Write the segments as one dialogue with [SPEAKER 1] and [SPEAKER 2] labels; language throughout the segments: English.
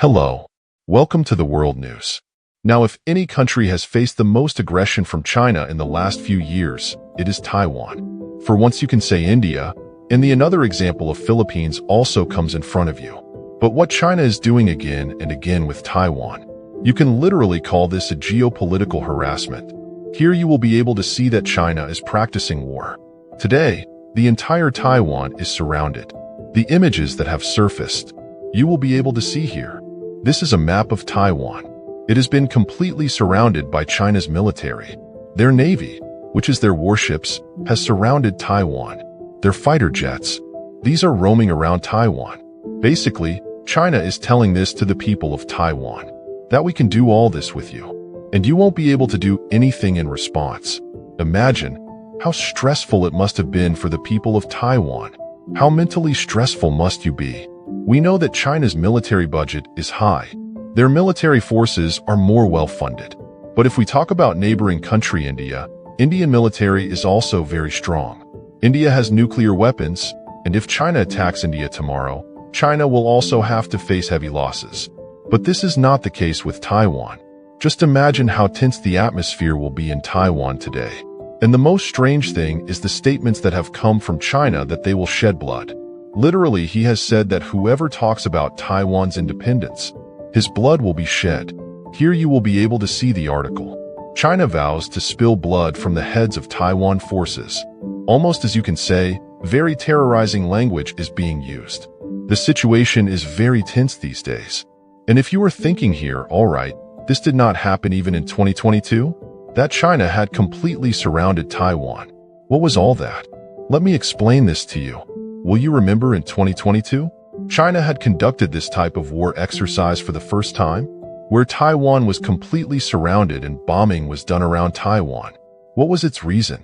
[SPEAKER 1] Hello. Welcome to the World News. Now, if any country has faced the most aggression from China in the last few years, it is Taiwan. For once you can say India, and the another example of Philippines also comes in front of you. But what China is doing again and again with Taiwan, you can literally call this a geopolitical harassment. Here you will be able to see that China is practicing war. Today, the entire Taiwan is surrounded. The images that have surfaced, you will be able to see here. This is a map of Taiwan. It has been completely surrounded by China's military. Their navy, which is their warships, has surrounded Taiwan. Their fighter jets, these are roaming around Taiwan. Basically, China is telling this to the people of Taiwan, that we can do all this with you, and you won't be able to do anything in response. Imagine how stressful it must have been for the people of Taiwan. How mentally stressful must you be? We know that China's military budget is high. Their military forces are more well-funded. But if we talk about neighboring country India, Indian military is also very strong. India has nuclear weapons, and if China attacks India tomorrow, China will also have to face heavy losses. But this is not the case with Taiwan. Just imagine how tense the atmosphere will be in Taiwan today. And the most strange thing is the statements that have come from China that they will shed blood. Literally, he has said that whoever talks about Taiwan's independence, his blood will be shed. Here you will be able to see the article. China vows to spill blood from the heads of Taiwan forces. Almost as you can say, very terrorizing language is being used. The situation is very tense these days. And if you are thinking here, all right, this did not happen even in 2022? That China had completely surrounded Taiwan. What was all that? Let me explain this to you. Will you remember in 2022? China had conducted this type of war exercise for the first time, where Taiwan was completely surrounded and bombing was done around Taiwan. What was its reason?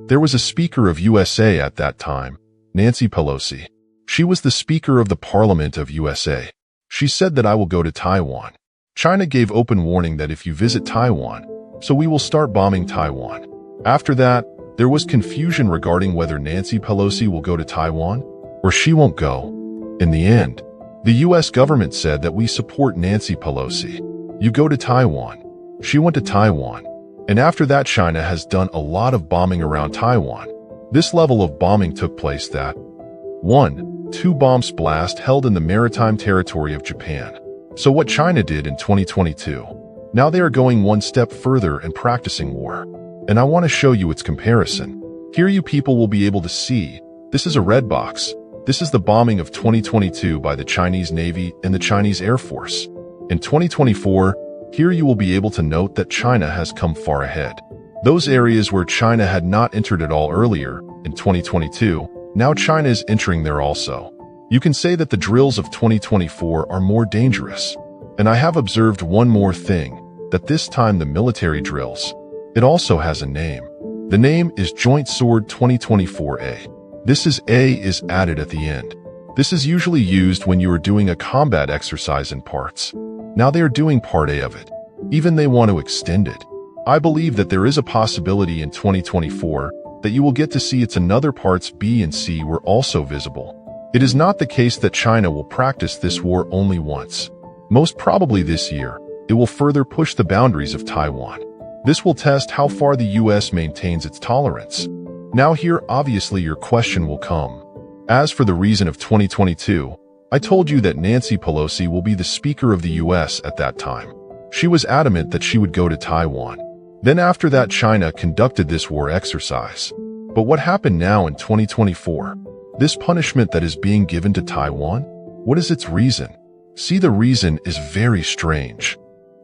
[SPEAKER 1] There was a speaker of USA at that time, Nancy Pelosi. She was the Speaker of the Parliament of USA. She said that I will go to Taiwan. China gave open warning that if you visit Taiwan, so we will start bombing Taiwan. After that, there was confusion regarding whether Nancy Pelosi will go to Taiwan or she won't go. In the end, the US government said that we support Nancy Pelosi. You go to Taiwan. She went to Taiwan. And after that, China has done a lot of bombing around Taiwan. This level of bombing took place that 1. 2 bombs blast held in the maritime territory of Japan. So what China did in 2022, now they are going one step further and practicing war. And I want to show you its comparison. Here you people will be able to see, this is a red box. This is the bombing of 2022 by the Chinese Navy and the Chinese Air Force. In 2024, here you will be able to note that China has come far ahead. Those areas where China had not entered at all earlier, in 2022, now China is entering there also. You can say that the drills of 2024 are more dangerous. And I have observed one more thing, that this time the military drills, it also has a name. The name is Joint Sword 2024A. This is A is added at the end. This is usually used when you are doing a combat exercise in parts. Now they are doing part A of it. Even they want to extend it. I believe that there is a possibility in 2024 that you will get to see its another parts B and C were also visible. It is not the case that China will practice this war only once. Most probably this year, it will further push the boundaries of Taiwan. This will test how far the US maintains its tolerance. Now here, obviously, your question will come. As for the reason of 2022, I told you that Nancy Pelosi will be the Speaker of the US at that time. She was adamant that she would go to Taiwan. Then after that, China conducted this war exercise. But what happened now in 2024? This punishment that is being given to Taiwan? What is its reason? See, the reason is very strange.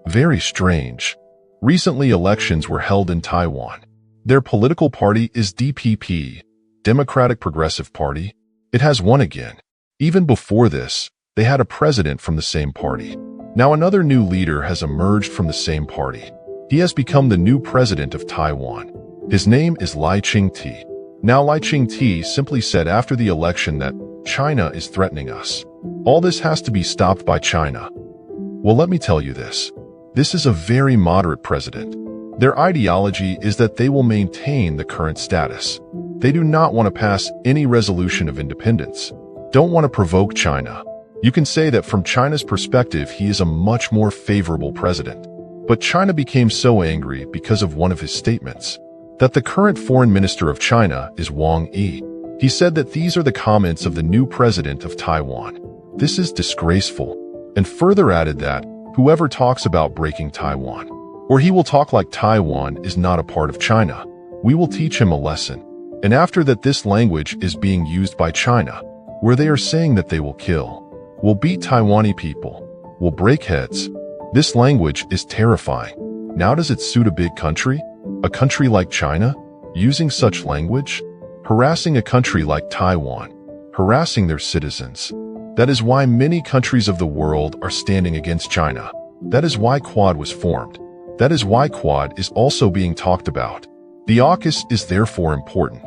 [SPEAKER 1] Very strange. Recently, elections were held in Taiwan. Their political party is DPP, Democratic Progressive Party. It has won again. Even before this, they had a president from the same party. Now another new leader has emerged from the same party. He has become the new president of Taiwan. His name is Lai Ching-te. Now Lai Ching-te simply said after the election that China is threatening us. All this has to be stopped by China. Well, let me tell you this. This is a very moderate president. Their ideology is that they will maintain the current status. They do not want to pass any resolution of independence. Don't want to provoke China. You can say that from China's perspective, he is a much more favorable president. But China became so angry because of one of his statements that the current foreign minister of China is Wang Yi. He said that these are the comments of the new president of Taiwan. This is disgraceful, and further added that whoever talks about breaking Taiwan, or he will talk like Taiwan is not a part of China, we will teach him a lesson. And after that, this language is being used by China, where they are saying that they will kill, will beat Taiwanese people, will break heads. This language is terrifying. Now does it suit a big country? A country like China? Using such language? Harassing a country like Taiwan, harassing their citizens. That is why many countries of the world are standing against China. That is why Quad was formed. That is why Quad is also being talked about. The AUKUS is therefore important.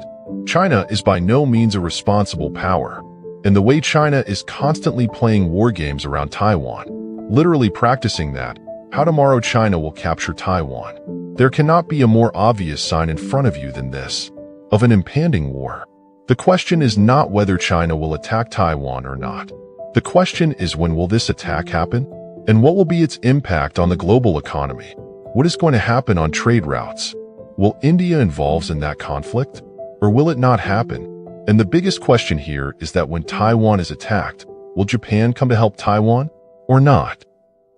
[SPEAKER 1] China is by no means a responsible power. And the way China is constantly playing war games around Taiwan, literally practicing that, how tomorrow China will capture Taiwan. There cannot be a more obvious sign in front of you than this, of an impending war. The question is not whether China will attack Taiwan or not. The question is, when will this attack happen? And what will be its impact on the global economy? What is going to happen on trade routes? Will India involve in that conflict? Or will it not happen? And the biggest question here is that when Taiwan is attacked, will Japan come to help Taiwan or not?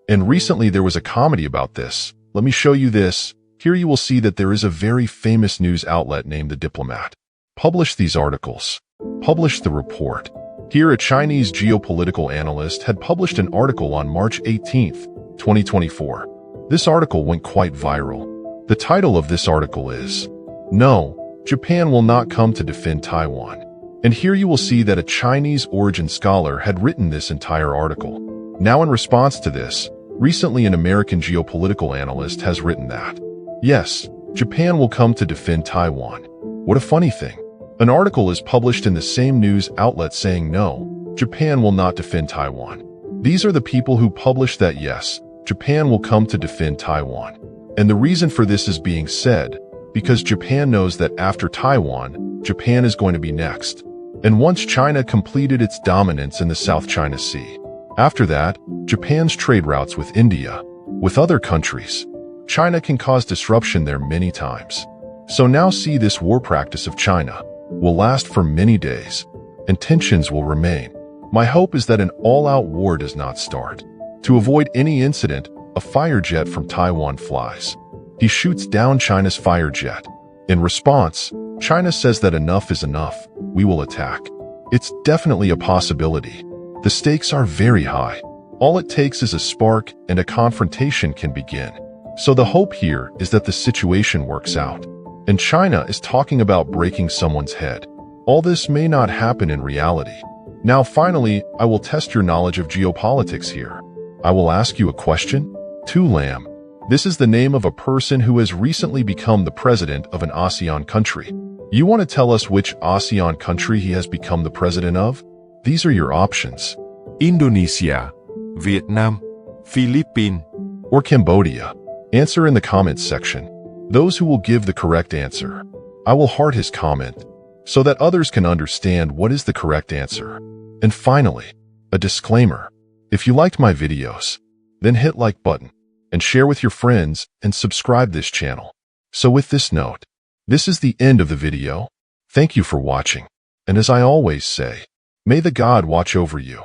[SPEAKER 1] And recently there was a comedy about this. Let me show you this. Here you will see that there is a very famous news outlet named The Diplomat. Published these articles. Published the report. Here a Chinese geopolitical analyst had published an article on March 18th, 2024. This article went quite viral. The title of this article is, "No, Japan will not come to defend Taiwan." And here you will see that a Chinese origin scholar had written this entire article. Now in response to this, recently an American geopolitical analyst has written that, yes, Japan will come to defend Taiwan. What a funny thing. An article is published in the same news outlet saying no, Japan will not defend Taiwan. These are the people who published that yes, Japan will come to defend Taiwan. And the reason for this is being said, because Japan knows that after Taiwan, Japan is going to be next. And once China completed its dominance in the South China Sea, after that, Japan's trade routes with India, with other countries, China can cause disruption there many times. So now see, this war practice of China will last for many days, and tensions will remain. My hope is that an all-out war does not start. To avoid any incident, a fighter jet from Taiwan flies. He shoots down China's fighter jet. In response, China says that enough is enough, we will attack. It's definitely a possibility. The stakes are very high. All it takes is a spark and a confrontation can begin. So the hope here is that the situation works out. And China is talking about breaking someone's head. All this may not happen in reality. Now finally, I will test your knowledge of geopolitics here. I will ask you a question. Tu Lam. This is the name of a person who has recently become the president of an ASEAN country. You want to tell us which ASEAN country he has become the president of? These are your options.
[SPEAKER 2] Indonesia, Vietnam, Philippines,
[SPEAKER 1] or Cambodia. Answer in the comments section. Those who will give the correct answer, I will heart his comment so that others can understand what is the correct answer. And finally, a disclaimer. If you liked my videos, then hit like button and share with your friends and subscribe this channel. So with this note, this is the end of the video. Thank you for watching. And as I always say, may the God watch over you.